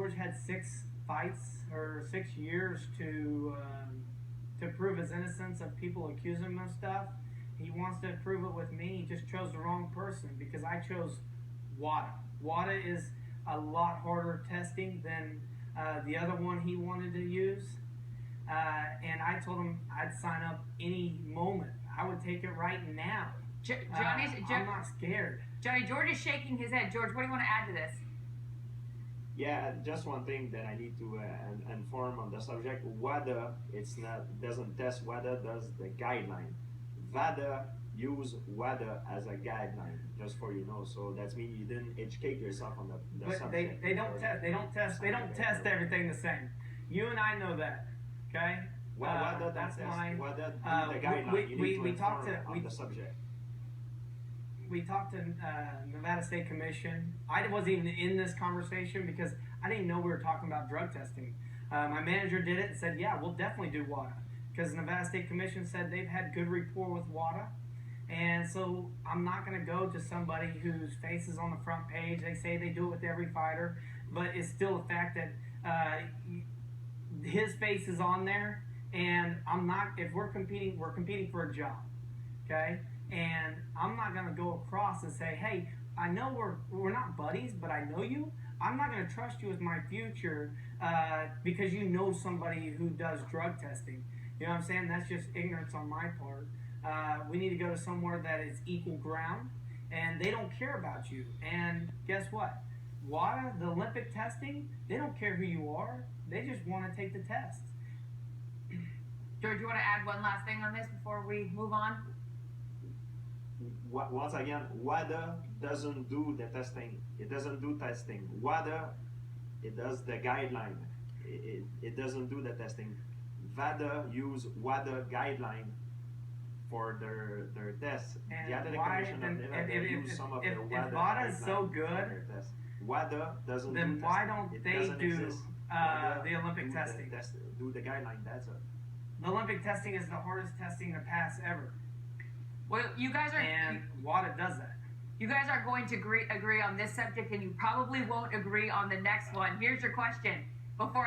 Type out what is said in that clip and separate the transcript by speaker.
Speaker 1: George had 6 fights or 6 years to prove his innocence of people accusing him of stuff. He wants to prove it with me. He just chose the wrong person because I chose WADA. WADA is a lot harder testing than the other one he wanted to use. And I told him I'd sign up any moment. I would take it right now. I'm not scared.
Speaker 2: Johnny, George is shaking his head. George, what do you want to add to this?
Speaker 3: Yeah, just one thing that I need to inform on the subject. WADA, doesn't test. WADA does the guideline. VADA use WADA as a guideline, just for you know. So that means you didn't educate yourself on the subject.
Speaker 1: They don't test everything the same. You and I know that. Okay.
Speaker 3: WADA
Speaker 1: that's mine.
Speaker 3: WADA do the guideline. We talked on the subject.
Speaker 1: We talked to Nevada State Commission. I wasn't even in this conversation because I didn't know we were talking about drug testing. My manager did it and said, yeah, we'll definitely do WADA. Because the Nevada State Commission said they've had good rapport with WADA. And so I'm not going to go to somebody whose face is on the front page. They say they do it with every fighter. But it's still a fact that his face is on there. And I'm not, if we're competing for a job. Okay? And I'm not going to go across and say, hey, I know we're not buddies, but I know you. I'm not going to trust you with my future because you know somebody who does drug testing. You know what I'm saying? That's just ignorance on my part. We need to go to somewhere that is equal ground, and they don't care about you. And guess what? WADA, the Olympic testing, they don't care who you are. They just want to take the test.
Speaker 2: George, you want to add one last thing on this before we move on?
Speaker 3: Once again, WADA doesn't do the testing. It doesn't do testing. WADA, it does the guideline. It doesn't do the testing. VADA use WADA guideline for their tests.
Speaker 1: And
Speaker 3: the Athletic Commission of Nevada use some of their WADA.
Speaker 1: If WADA is so good,
Speaker 3: WADA doesn't
Speaker 1: then
Speaker 3: do
Speaker 1: why
Speaker 3: testing.
Speaker 1: don't they do the Olympic testing?
Speaker 3: Do the guideline, that's it.
Speaker 1: The Olympic testing is the hardest testing to pass ever.
Speaker 2: Well, you guys are...
Speaker 1: And WADA does that.
Speaker 2: You guys are going to agree on this subject, and you probably won't agree on the next one. Here's your question. Before